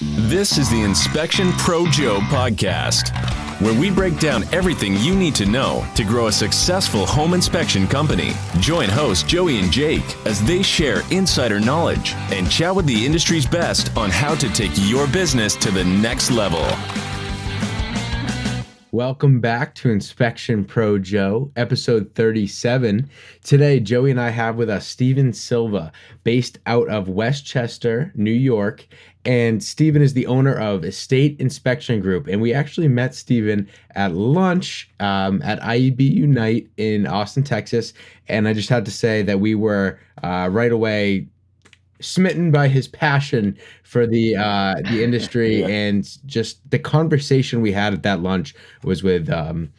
This is the Inspection Pro Joe podcast, where we break down everything you need to know to grow a successful home inspection company. Join hosts Joey and Jake as they share insider knowledge and chat with the industry's best on how to take your business to the next level. Welcome back to Inspection Pro Joe, episode 37. Today, Joey and I have with us Steven Silva, based out of Westchester, New York. And Steven is the owner of Estate Inspection Group. And we actually met Steven at lunch at IEB Unite in Austin, Texas. And I just had to say that we were right away smitten by his passion for the industry, and just the conversation we had at that lunch was with the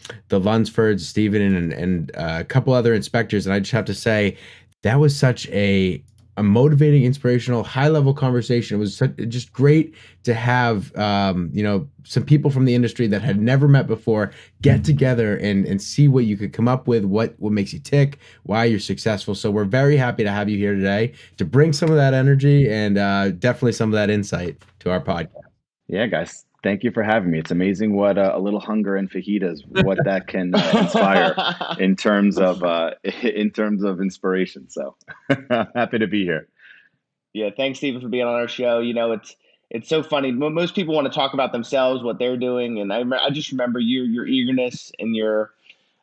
Lunsfords, Steven, and a couple other inspectors. And I just have to say that was such a motivating, inspirational, high-level conversation. It was just great to have some people from the industry that had never met before get together and see what you could come up with, what makes you tick, why you're successful. So we're very happy to have you here today to bring some of that energy and definitely some of that insight to our podcast. Yeah, guys. Thank you for having me. It's amazing what a little hunger and fajitas, what that can inspire in terms of inspiration. So happy to be here. Yeah, thanks, Steven, for being on our show. You know, it's so funny. Most people want to talk about themselves, what they're doing, and I just remember your eagerness and your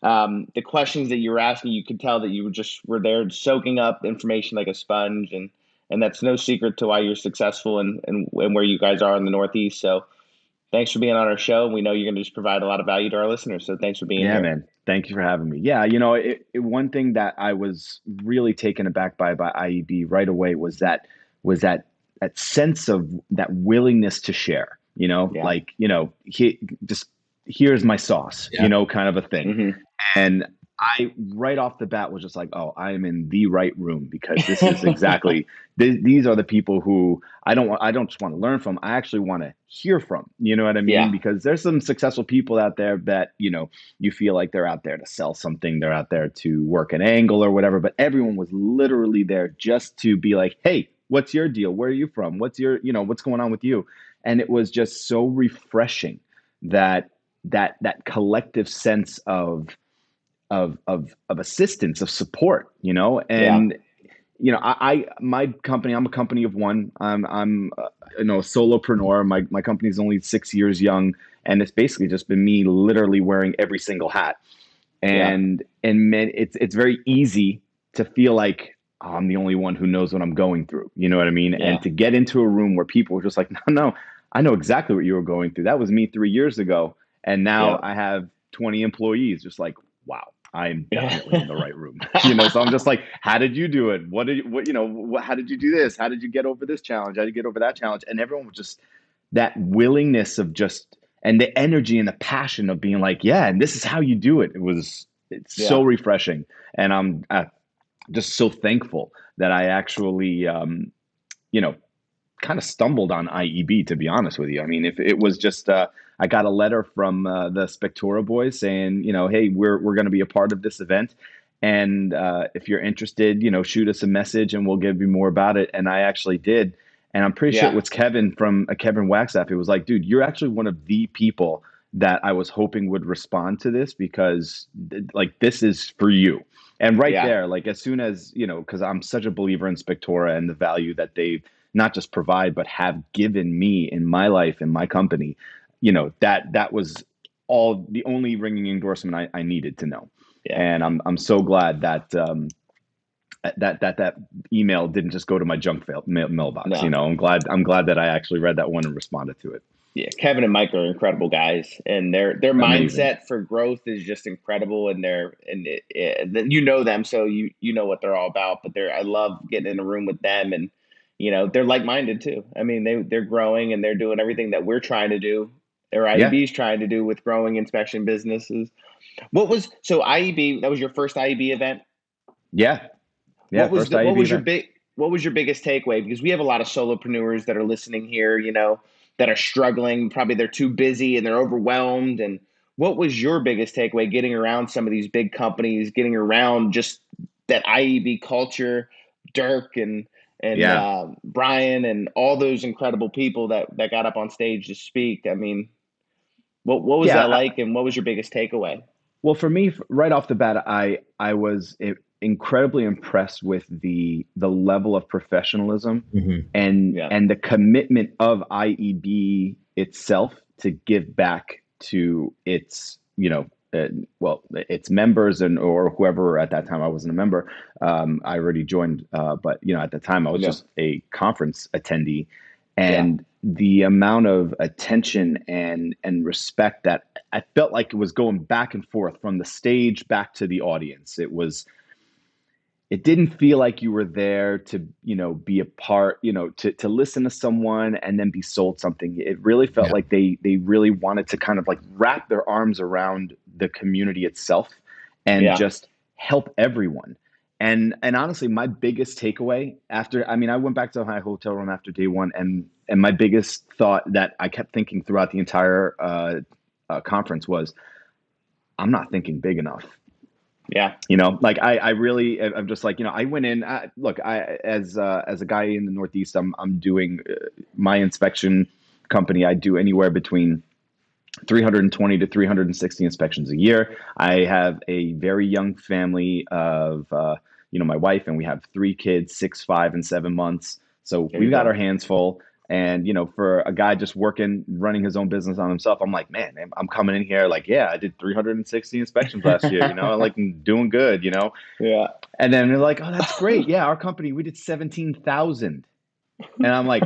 the questions that you were asking. You could tell that you were there soaking up information like a sponge, and that's no secret to why you're successful and where you guys are in the Northeast. So thanks for being on our show. We know you're going to just provide a lot of value to our listeners. So thanks for being here. Yeah, man. Thank you for having me. Yeah, one thing that I was really taken aback by IEB right away was that sense of that willingness to share. Here's my sauce. Yeah. Kind of a thing. Mm-hmm. And I right off the bat was just like, oh, I am in the right room, because this is exactly these are the people who I don't just want to learn from. I actually want to hear from. You know what I mean? Yeah. Because there's some successful people out there that you feel like they're out there to sell something, they're out there to work an angle or whatever. But everyone was literally there just to be like, hey, what's your deal? Where are you from? What's going on with you? And it was just so refreshing that collective sense of assistance, of support, and my company, I'm a company of one. I'm a solopreneur. My company's only 6 years young, and it's basically just been me literally wearing every single hat. And man, it's very easy to feel like, oh, I'm the only one who knows what I'm going through. You know what I mean? Yeah. And to get into a room where people were just like, no, I know exactly what you were going through. That was me 3 years ago. And now I have 20 employees, just like, wow, I'm definitely in the right room. So I'm just like, how did you do it? How did you do this? How did you get over this challenge? How did you get over that challenge? And everyone was just that willingness of and the energy and the passion of being like, yeah, and this is how you do it. It's so refreshing. And I'm just so thankful that I actually, kind of stumbled on IEB, to be honest with you. I mean, if it was just, I got a letter from the Spectora boys saying, hey, we're going to be a part of this event. And if you're interested, shoot us a message and we'll give you more about it. And I actually did. And I'm pretty sure it was Kevin from Kevin Waxaff. It was like, dude, you're actually one of the people that I was hoping would respond to this, because like, this is for you. And there, like, as soon as, because I'm such a believer in Spectora and the value that they not just provide, but have given me in my life and my company, that was all the only ringing endorsement I needed to know. Yeah. And I'm so glad that that email didn't just go to my junk mailbox. No. I'm glad that I actually read that one and responded to it. Yeah, Kevin and Mike are incredible guys, and their mindset for growth is just incredible. And you know them, so you know what they're all about. But I love getting in a room with them, and they're like-minded too. I mean, they're growing and they're doing everything that we're trying to do, or IEB's trying to do with growing inspection businesses. So IEB? That was your first IEB event? Yeah. What was your biggest takeaway? Because we have a lot of solopreneurs that are listening here, that are struggling. Probably they're too busy and they're overwhelmed. And what was your biggest takeaway getting around some of these big companies, getting around just that IEB culture, Dirk and and Yeah. Brian and all those incredible people that got up on stage to speak. I mean, what was that Yeah. like, and what was your biggest takeaway? Well, for me, right off the bat, I was incredibly impressed with the level of professionalism Mhm. Yeah. and the commitment of IEB itself to give back to its its members and or whoever. At that time I wasn't a member. I already joined, but at the time I was Yeah. just a conference attendee, Yeah. and the amount of attention and respect that I felt like it was going back and forth from the stage back to the audience. It didn't feel like you were there to, be a part, to listen to someone and then be sold something. It really felt Yeah. like they really wanted to kind of like wrap their arms around the community itself and Yeah. just help everyone. And honestly, my biggest takeaway I went back to my hotel room after day one, and my biggest thought that I kept thinking throughout the entire conference was, I'm not thinking big enough. Yeah. Like I really, I'm just like, I went in, look, as a guy in the Northeast, I'm doing my inspection company. I do anywhere between 320 to 360 inspections a year. I have a very young family of, my wife, and we have 3 kids, 6, 5, and 7 months. So There we've you got go. our hands full. And, for a guy just running his own business on himself, I'm like, man, I'm coming in here like, yeah, I did 360 inspections last year, like I'm doing good, Yeah. And then they're like, oh, that's great. Yeah, our company, we did 17,000. And I'm like,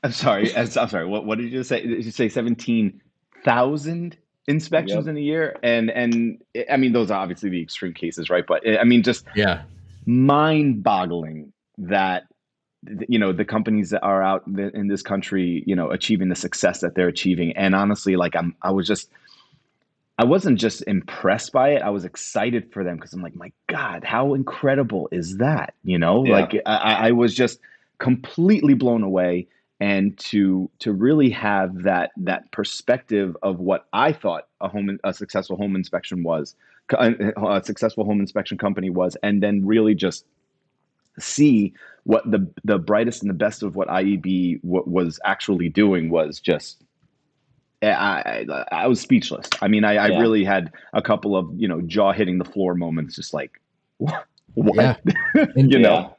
I'm sorry. I'm sorry. What did you just say? Did you say 17,000 inspections Yep. in a year? And I mean, those are obviously the extreme cases, right? But just Yeah. mind-boggling that the companies that are out in this country, achieving the success that they're achieving. And honestly, like I wasn't just impressed by it. I was excited for them because I'm like, my God, how incredible is that? Yeah. Like I was just completely blown away. And to really have that perspective of what I thought a successful home inspection was, a successful home inspection company was, and then really just see what the brightest and the best of what IEB was actually doing was just I was speechless. I mean, I Yeah. really had a couple of, jaw hitting the floor moments, just like, what? Yeah. And Yeah.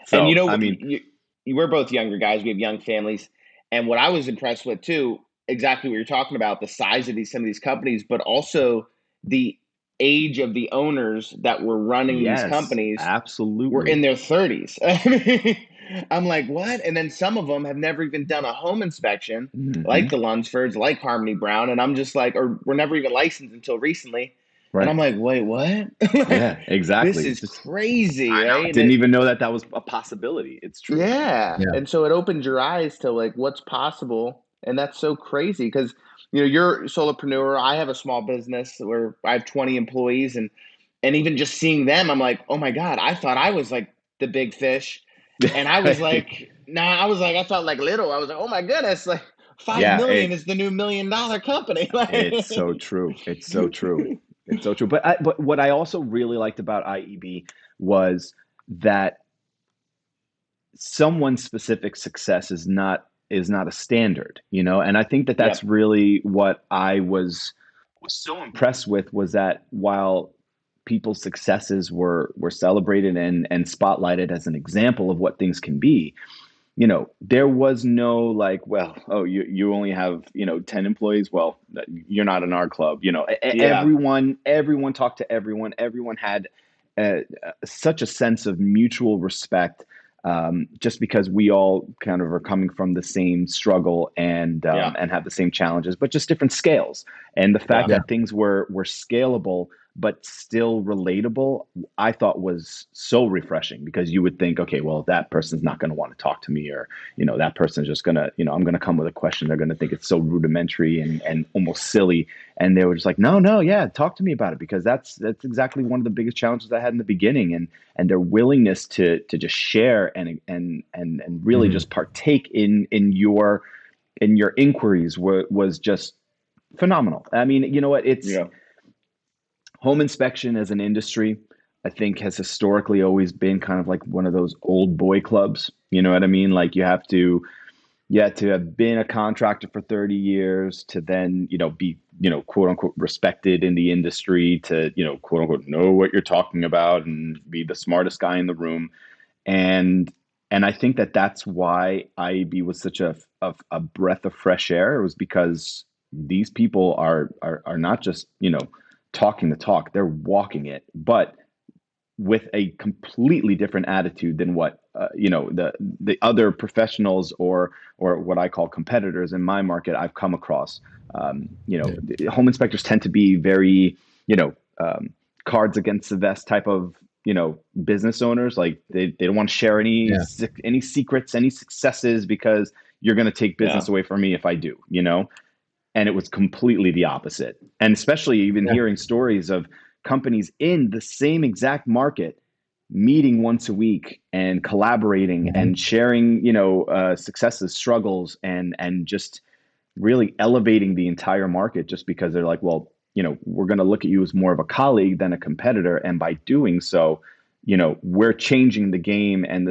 So, And I mean, we're both younger guys. We have young families. And what I was impressed with too, exactly what you're talking about, the size of some of these companies, but also the age of the owners that were running these yes, companies were in absolutely. their 30s. I'm like, what? And then some of them have never even done a home inspection, Hmm. like the Lunsfords, like Harmony Brown. And I'm just like, or were never even licensed until recently. And I'm Right. like, wait, what? Yeah, This exactly. is It's just, crazy, I know. right? Didn't even know that was a possibility. It's true. Yeah. yeah. And so it opened your eyes to like what's possible. And that's so crazy because, you're a solopreneur. I have a small business where I have 20 employees, and even just seeing them, I'm like, oh my God, I thought I was like the big fish. And I was like, I felt like little. I was like, oh my goodness, like 5 Yeah, million is the new $1 million company. it's so true. It's so true. It's so true. But what I also really liked about IEB was that someone's specific success is not a standard, and I think that Yeah. that's really what I was so impressed with, was that while people's successes were celebrated and spotlighted as an example of what things can be, there was no like, well, oh, you only have 10 employees, well, you're not in our club. Yeah. Everyone talked to everyone had such a sense of mutual respect, just because we all kind of are coming from the same struggle Yeah. and have the same challenges, but just different scales. And the fact Yeah. that things were scalable but still relatable, I thought was so refreshing, because you would think, okay, well, that person's not going to want to talk to me, or, that person's just going to, I'm going to come with a question. They're going to think it's so rudimentary and almost silly. And they were just like, no, yeah, talk to me about it, because that's exactly one of the biggest challenges I had in the beginning. And their willingness to just share and really just partake in your inquiries was just phenomenal. I mean, you know what? It's Yeah. home inspection as an industry. I think has historically always been kind of like one of those old boy clubs. You know what I mean? Like to have been a contractor for 30 years to then, be, quote unquote respected in the industry, to, quote unquote know what you're talking about and be the smartest guy in the room. And I think that that's why IEB was such a breath of fresh air. It was because these people are not just, talking the talk, they're walking it, but with a completely different attitude than what the other professionals or what I call competitors in my market I've come across. Home inspectors tend to be very cards against the vest type of business owners. Like they don't want to share any secrets, any successes, because you're going to take business away from me if I do. And it was completely the opposite. And especially even hearing stories of companies in the same exact market meeting once a week and collaborating and sharing, successes, struggles, and just really elevating the entire market, just because they're like, well, we're going to look at you as more of a colleague than a competitor. And by doing so, we're changing the game and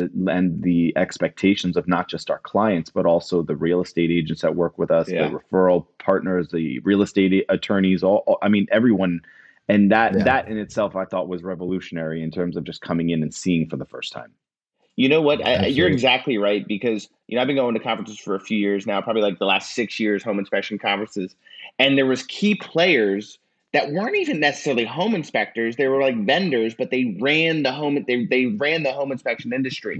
the expectations of not just our clients, but also the real estate agents that work with us, the referral partners, the real estate attorneys, everyone. And that in itself, I thought was revolutionary in terms of just coming in and seeing for the first time. You know what? You're exactly right, because I've been going to conferences for a few years now, probably like the last 6 years, home inspection conferences, and there was key players that weren't even necessarily home inspectors. They were like vendors, but they ran the home inspection industry,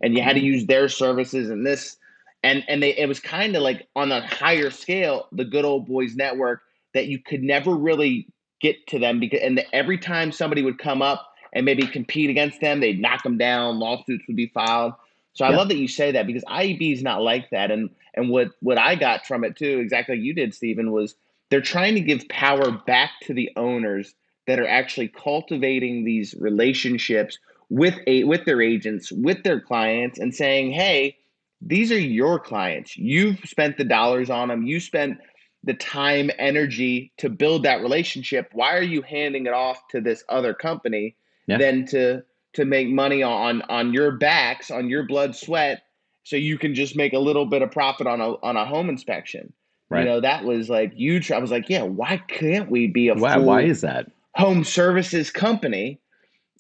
and you had to use their services and this, and it was kind of like on a higher scale, the good old boys network, that you could never really get to them, because every time somebody would come up and maybe compete against them, they'd knock them down, lawsuits would be filed. So I love that you say that, because IEB is not like that. And what I got from it too, exactly like you did, Steven, was they're trying to give power back to the owners that are actually cultivating these relationships with their agents, with their clients, and saying, hey, these are your clients. You've spent the dollars on them. You spent the time, energy to build that relationship. Why are you handing it off to this other company than to make money on your backs, on your blood, sweat, so you can just make a little bit of profit on a home inspection? Right. That was like huge. I was like, yeah, why can't we be why is that home services company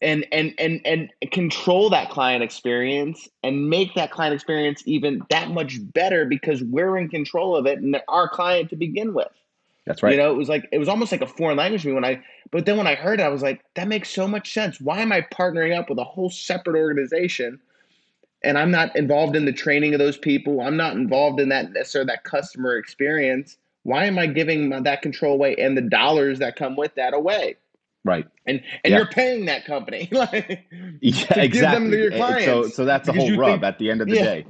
and control that client experience and make that client experience even that much better, because we're in control of it and they're our client to begin with. That's right. It was almost like a foreign language to me but then when I heard it, I was like, that makes so much sense. Why am I partnering up with a whole separate organization, and I'm not involved in the training of those people? I'm not involved in that necessarily that customer experience. Why am I giving that control away and the dollars that come with that away? Right. And you're paying that company to exactly. give them to your clients. So that's the whole rub at the end of the day.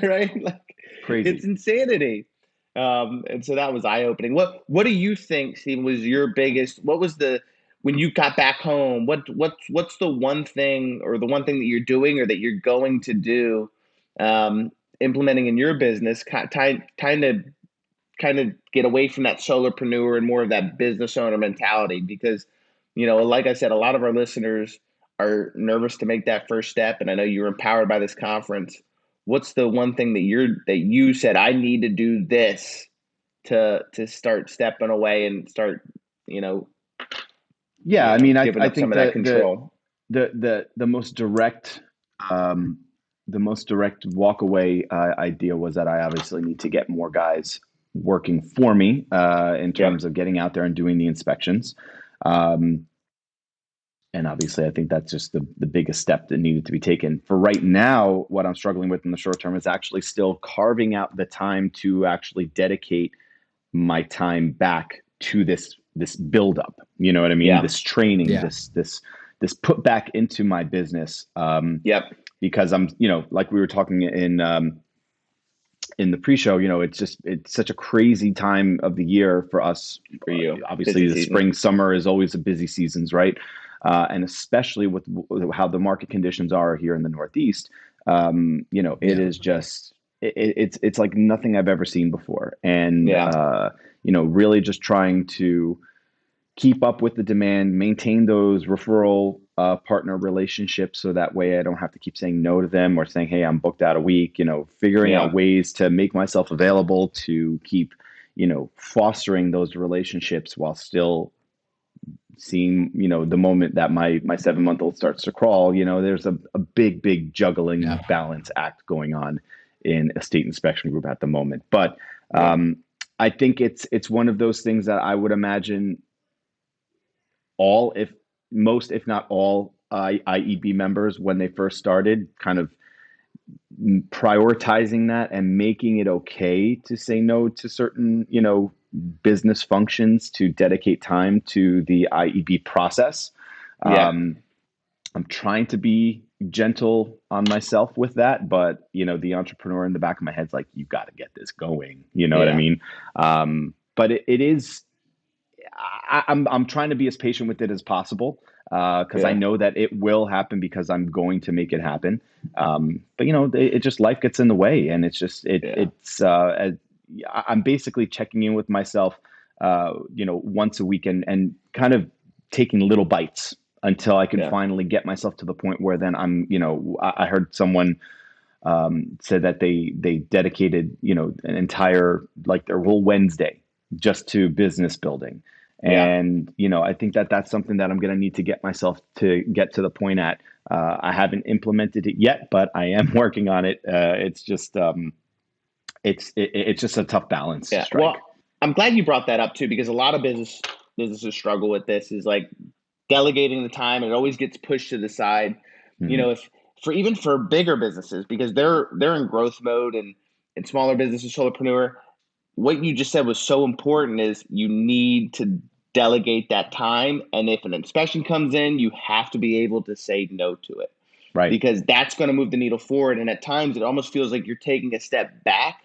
Right? Like, crazy. It's insanity. And so that was eye-opening. What do you think, Steve, was your biggest, when you got back home, what's the one thing, or the one thing that you're doing or that you're going to do, implementing in your business, kind of get away from that solopreneur and more of that business owner mentality? Because, like I said, a lot of our listeners are nervous to make that first step. And I know you're empowered by this conference. What's the one thing that you said, I need to do this to start stepping away and start, I mean, I think some of that control. The most direct, walk away idea was that I obviously need to get more guys working for me in terms of getting out there and doing the inspections. And obviously, I think that's just the biggest step that needed to be taken. For right now, what I'm struggling with in the short term is actually still carving out the time to actually dedicate my time back to this buildup. You know what I mean? This training, this put back into my business. Because I'm, like we were talking in the pre-show, it's such a crazy time of the year for us. For you, obviously, the spring, summer is always a busy seasons, right? And especially with how the market conditions are here in the Northeast, it is just it's like nothing I've ever seen before, and really just trying to keep up with the demand, maintain those referral partner relationships, so that way I don't have to keep saying no to them or saying, hey, I'm booked out a week, figuring out ways to make myself available to keep, fostering those relationships while still seeing, the moment that my 7-month-old starts to crawl, there's a big juggling balance act going on in a state inspection group at the moment. But I think it's one of those things that I would imagine if not all IEB members, when they first started, kind of prioritizing that and making it okay to say no to certain, business functions to dedicate time to the IEB process. I'm trying to be gentle on myself with that, but the entrepreneur in the back of my head's like, you got to get this going. You know what I mean? But it is. I'm trying to be as patient with it as possible because I know that it will happen because I'm going to make it happen. But it just, life gets in the way, and it's just I'm basically checking in with myself, once a week and kind of taking little bites until I can finally get myself to the point where then I'm, I heard someone said that they dedicated, an entire, like, their whole Wednesday just to business building. And, I think that that's something that I'm going to need to get myself to get to the point at. I haven't implemented it yet, but I am working on it. It's just a tough balance to strike. Well, I'm glad you brought that up too, because a lot of businesses struggle with this, is like delegating the time. It always gets pushed to the side. If for bigger businesses, because they're in growth mode, and smaller businesses, solopreneur, what you just said was so important, is you need to delegate that time. And if an inspection comes in, you have to be able to say no to it. Right. Because that's going to move the needle forward. And at times it almost feels like you're taking a step back.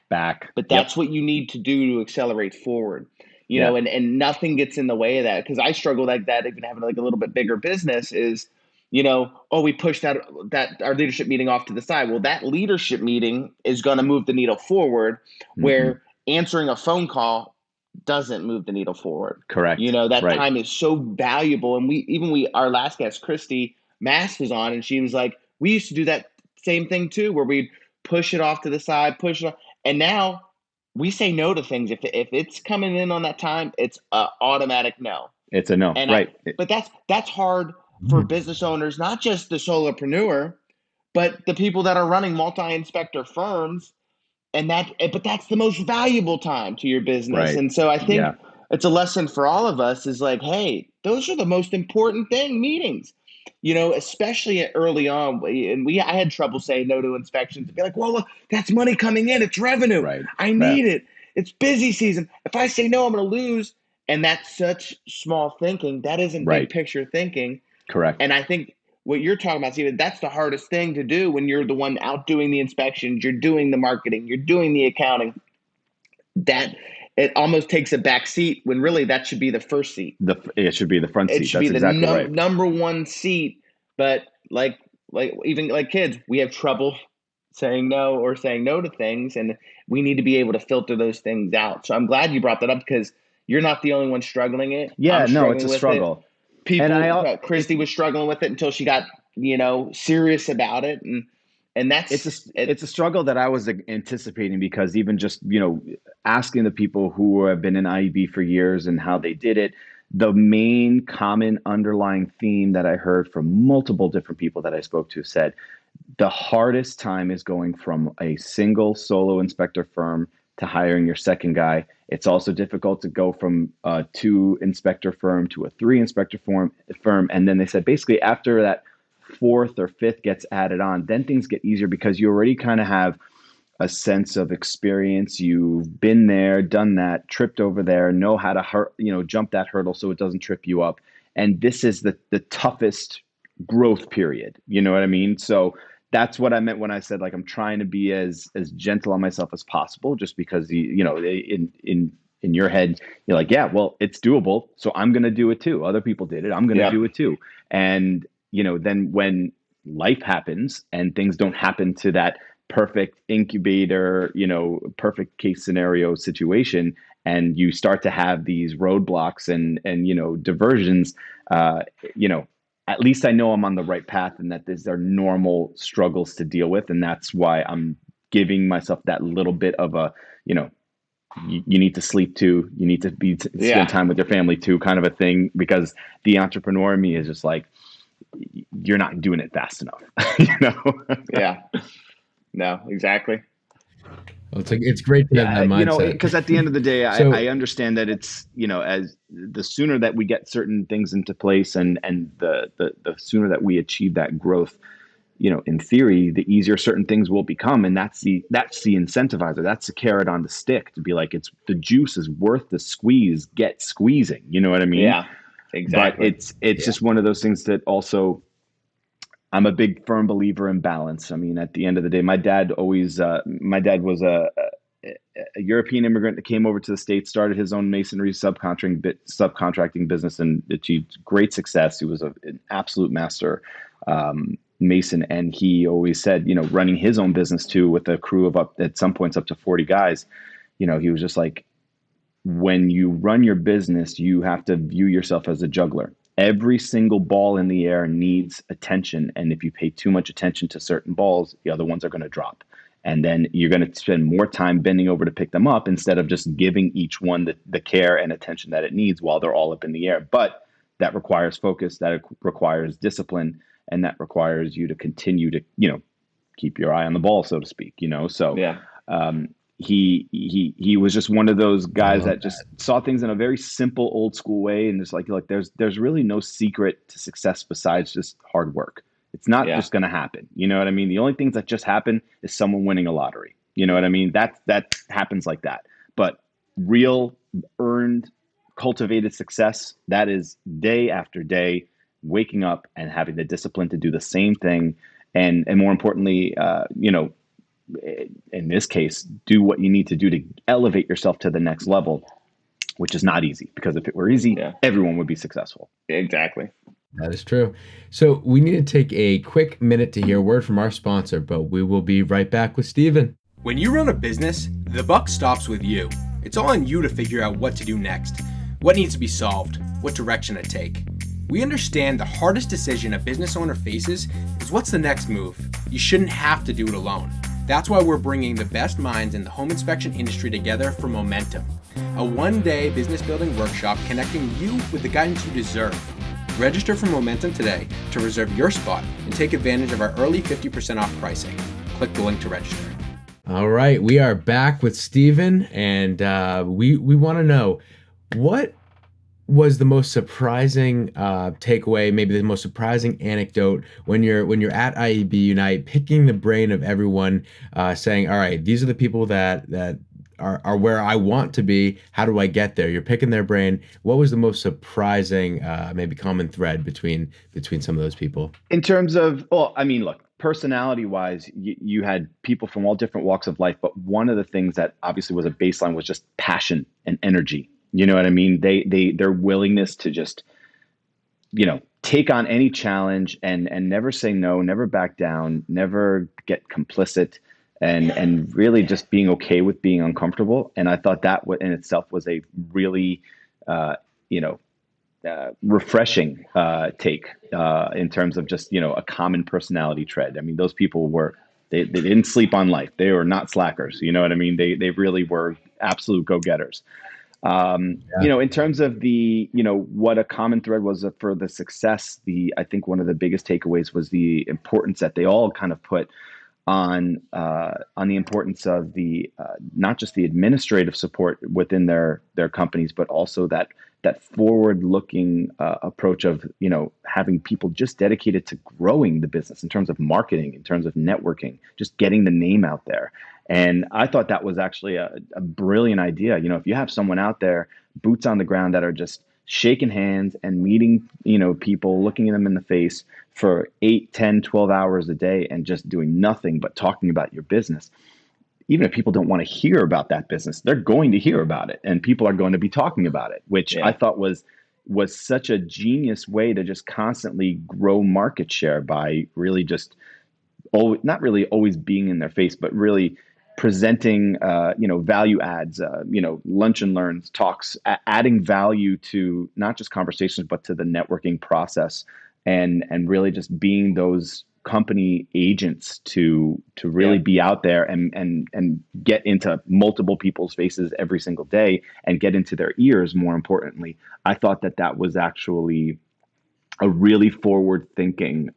But that's what you need to do to accelerate forward. And nothing gets in the way of that. Because I struggle like that, even having like a little bit bigger business, is, we pushed that our leadership meeting off to the side. Well, that leadership meeting is going to move the needle forward, where answering a phone call doesn't move the needle forward. Correct. That time is so valuable. And our last guest, Christy Mass, was on, and she was like, we used to do that same thing too, where we'd push it off to the side, push it off. And now we say no to things. If it's coming in on that time, it's an automatic no. It's a no. And but that's hard for business owners, not just the solopreneur, but the people that are running multi-inspector firms. But that's the most valuable time to your business. And so I think it's a lesson for all of us, is like, hey, those are the most important meetings, especially early on. And I had trouble saying no to inspections. Be like, well, that's money coming in. It's revenue. I need it. It's busy season. If I say no, I'm going to lose. And that's such small thinking. That isn't big picture thinking. Correct. And I think what you're talking about, Steven, that's the hardest thing to do when you're the one out doing the inspections, you're doing the marketing, you're doing the accounting. That it almost takes a back seat, when really that should be the first seat. It should be the front seat. It should be the number one seat. But like even like kids, we have trouble saying no to things, and we need to be able to filter those things out. So I'm glad you brought that up, because you're not the only one struggling it. It's a struggle. Christy was struggling with it until she got, serious about it. And that's it's a struggle that I was anticipating, because even just, asking the people who have been in IEB for years and how they did it, the main common underlying theme that I heard from multiple different people that I spoke to said the hardest time is going from a single solo inspector firm to hiring your second guy. It's also difficult to go from a 2-inspector firm to a 3-inspector firm. And then they said, basically, after that 4th or 5th gets added on, then things get easier, because you already kind of have a sense of experience. You've been there, done that, tripped over there, know how to jump that hurdle so it doesn't trip you up. And this is the toughest growth period. You know what I mean? So that's what I meant when I said, like, I'm trying to be as gentle on myself as possible, just because in your head, you're like, yeah, well, it's doable, so I'm going to do it too. Other people did it. I'm going to do it too. And, then when life happens and things don't happen to that perfect incubator, perfect case scenario situation, and you start to have these roadblocks and diversions, at least I know I'm on the right path and that these are normal struggles to deal with. And that's why I'm giving myself that little bit of a, you need to sleep too. You need to spend time with your family too, kind of a thing, because the entrepreneur in me is just like, you're not doing it fast enough, Yeah. No, exactly. Well, it's great to have that mindset. Because at the end of the day, So- I understand that it's, as the sooner that we get certain things into place and the sooner that we achieve that growth, in theory, the easier certain things will become. And that's the incentivizer. That's the carrot on the stick to be like, the juice is worth the squeeze, get squeezing. You know what I mean? Yeah, exactly. But it's just one of those things that also, I'm a big firm believer in balance. I mean, at the end of the day, my dad was a European immigrant that came over to the States, started his own masonry subcontracting business, and achieved great success. He was an absolute master mason, and he always said, running his own business too, with a crew of at some points up to 40 guys, he was just like, when you run your business, you have to view yourself as a juggler. Every single ball in the air needs attention. And if you pay too much attention to certain balls, the other ones are going to drop. And then you're going to spend more time bending over to pick them up instead of just giving each one the care and attention that it needs while they're all up in the air. But that requires focus, that requires discipline, and that requires you to continue to, keep your eye on the ball, so to speak, So yeah. He was just one of those guys that just saw things in a very simple, old school way, and just like there's really no secret to success besides just hard work. It's not just going to happen. You know what I mean? The only things that just happen is someone winning a lottery. You know what I mean? That happens like that. But real, earned, cultivated success, that is day after day, waking up and having the discipline to do the same thing, and more importantly, in this case, do what you need to do to elevate yourself to the next level, which is not easy, because if it were easy, everyone would be successful. Exactly. That is true. So we need to take a quick minute to hear a word from our sponsor, but we will be right back with Steven. When you run a business, the buck stops with you. It's all on you to figure out what to do next, what needs to be solved, what direction to take. We understand the hardest decision a business owner faces is what's the next move. You shouldn't have to do it alone. That's why we're bringing the best minds in the home inspection industry together for Momentum, a one-day business building workshop connecting you with the guidance you deserve. Register for Momentum today to reserve your spot and take advantage of our early 50% off pricing. Click the link to register. All right, we are back with Steven, and we want to know, what was the most surprising takeaway, maybe the most surprising anecdote when you're at IEB Unite, picking the brain of everyone, saying, all right, these are the people that are where I want to be. How do I get there? You're picking their brain. What was the most surprising, maybe common thread between some of those people? In terms of, look, personality wise, you had people from all different walks of life, but one of the things that obviously was a baseline was just passion and energy. You know what I mean? Their willingness to just, take on any challenge and never say no, never back down, never get complicit, and really just being okay with being uncomfortable. And I thought that in itself was a really, refreshing take in terms of just, a common personality trait. I mean, those people they didn't sleep on life. They were not slackers. You know what I mean? They really were absolute go-getters. In terms of the, what a common thread was for the success, I think one of the biggest takeaways was the importance that they all kind of put on the importance of the not just the administrative support within their companies, but also that forward-looking approach of having people just dedicated to growing the business in terms of marketing, in terms of networking, just getting the name out there. And I thought that was actually a brilliant idea. If you have someone out there, boots on the ground, that are just shaking hands and meeting, people, looking at them in the face for 8, 10, 12 hours a day and just doing nothing but talking about your business. Even if people don't want to hear about that business, they're going to hear about it, and people are going to be talking about it, which I thought was such a genius way to just constantly grow market share by really just not really always being in their face, but really presenting, value adds, lunch and learns, talks, adding value to not just conversations, but to the networking process. and really just being those company agents to really be out there and get into multiple people's faces every single day and get into their ears. More importantly, I thought that was actually a really forward thinking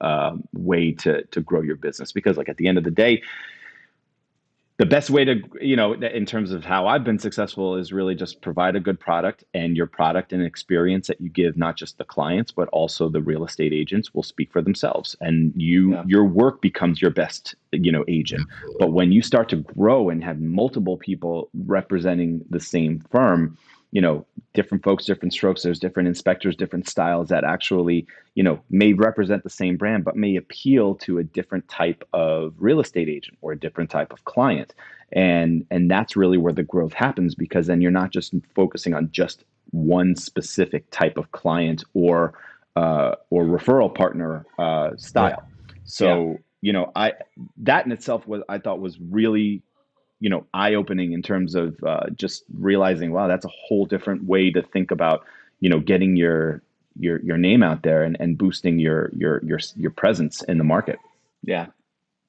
way to grow your business, because like at the end of the day, the best way to, in terms of how I've been successful, is really just provide a good product, and your product and experience that you give, not just the clients, but also the real estate agents, will speak for themselves. And your work becomes your best, agent. Absolutely. But when you start to grow and have multiple people representing the same firm, different folks, different strokes, there's different inspectors, different styles that actually, may represent the same brand, but may appeal to a different type of real estate agent or a different type of client. And that's really where the growth happens, because then you're not just focusing on just one specific type of client or referral partner style. So, that in itself I thought was really, eye-opening in terms of just realizing, wow, that's a whole different way to think about, getting your name out there and boosting your presence in the market. Yeah.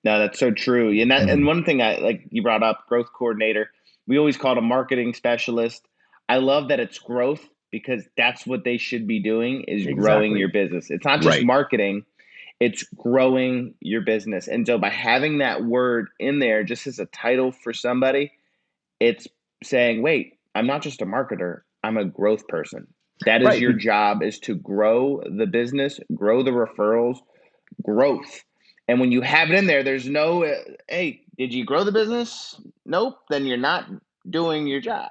No, that's so true. And and one thing I like, you brought up growth coordinator. We always call it a marketing specialist. I love that it's growth, because that's what they should be doing, is growing your business. It's not just marketing, it's growing your business. And so by having that word in there just as a title for somebody, it's saying, wait, I'm not just a marketer, I'm a growth person. That is your job, is to grow the business, grow the referrals, growth. And when you have it in there, there's no, hey, did you grow the business? Nope. Then you're not doing your job.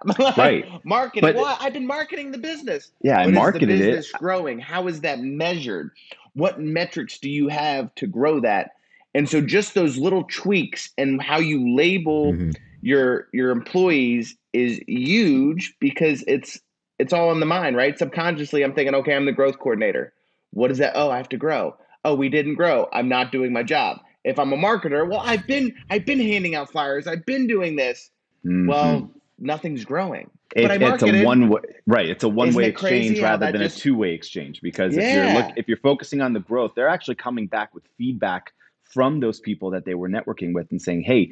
Marketing. But, well, I've been marketing the business. Yeah, I but marketed is the business growing? How is that measured? What metrics do you have to grow that? And so just those little tweaks and how you label your employees is huge, because it's all in the mind, right? Subconsciously, I'm thinking, okay, I'm the growth coordinator. What is that? Oh, I have to grow. Oh, we didn't grow. I'm not doing my job. If I'm a marketer, well, I've been handing out flyers. I've been doing this. Well, nothing's growing. But I marketed. It's a one-way, It's a one-way Isn't it crazy exchange how rather that than just- a two-way exchange. Because Yeah. if you're focusing on the growth, they're actually coming back with feedback from those people that they were networking with and saying, hey,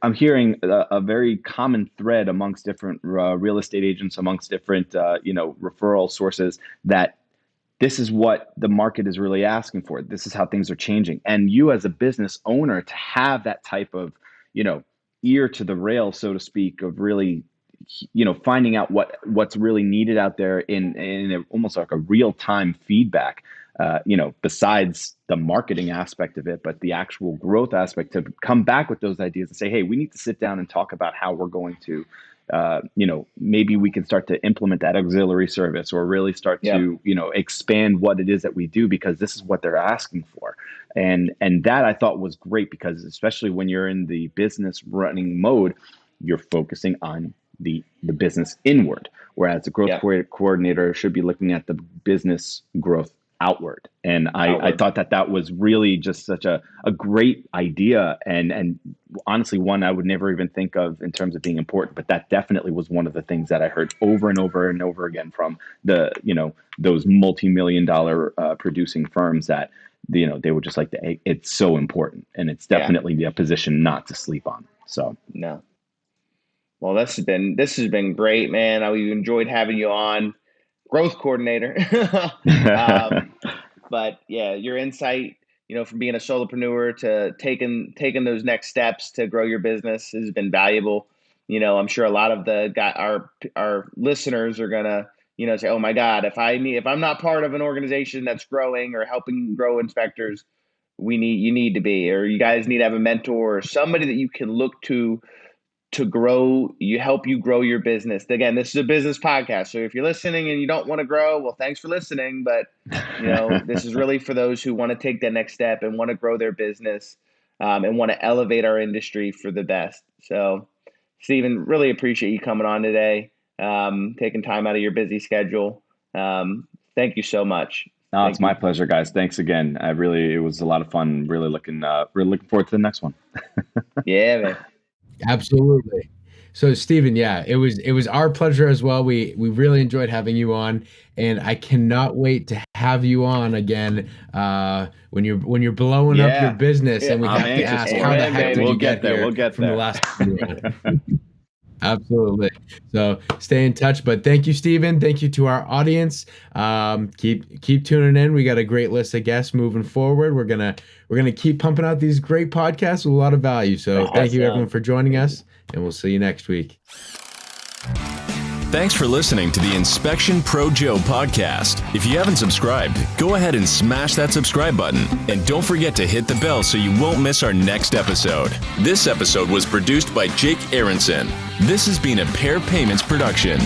I'm hearing a very common thread amongst different real estate agents, amongst different referral sources, that this is what the market is really asking for. This is how things are changing. And you, as a business owner, to have that type of, ear to the rail, so to speak, of really, finding out what's really needed out there in almost like a real-time feedback, besides the marketing aspect of it, but the actual growth aspect, to come back with those ideas and say, hey, we need to sit down and talk about how we're going to, maybe we can start to implement that auxiliary service, or really start to, expand what it is that we do, because this is what they're asking for. And that I thought was great, because especially when you're in the business running mode, you're focusing on the business inward, whereas the growth coordinator should be looking at the business growth outward. And I thought that was really just such a great idea, and honestly one I would never even think of in terms of being important, but that definitely was one of the things that I heard over and over and over again from the those multi-million-dollar producing firms, that they were just like, it's so important, and it's definitely a position not to sleep on. So no. Well, this has been great, man. We've enjoyed having you on. Growth coordinator. But yeah, your insight, from being a solopreneur to taking those next steps to grow your business has been valuable. I'm sure a lot of our listeners are gonna, say, oh my God, if I'm not part of an organization that's growing or helping grow inspectors, you need to be, or you guys need to have a mentor or somebody that you can look to grow, help you grow your business. Again, this is a business podcast. So if you're listening and you don't want to grow, well, thanks for listening. But, this is really for those who want to take that next step and want to grow their business, and want to elevate our industry for the best. So, Steven, really appreciate you coming on today, taking time out of your busy schedule. Thank you so much. No, it's my pleasure, guys. Thanks again. It was a lot of fun. Really looking forward to the next one. Yeah, man. Absolutely. So Steven, yeah, it was our pleasure as well. We really enjoyed having you on, and I cannot wait to have you on again when you're blowing up your business, and we I'm have to anxious ask for how it. the heck did We'll you get there. here We'll get from the there. last Absolutely. So stay in touch. But thank you, Steven. Thank you to our audience. Keep tuning in. We got a great list of guests moving forward. We're gonna keep pumping out these great podcasts with a lot of value. So thank you everyone for joining us, and we'll see you next week. Thanks for listening to the Inspection Pro Joe podcast. If you haven't subscribed, go ahead and smash that subscribe button. And don't forget to hit the bell so you won't miss our next episode. This episode was produced by Jake Aronson. This has been a Pair Payments production.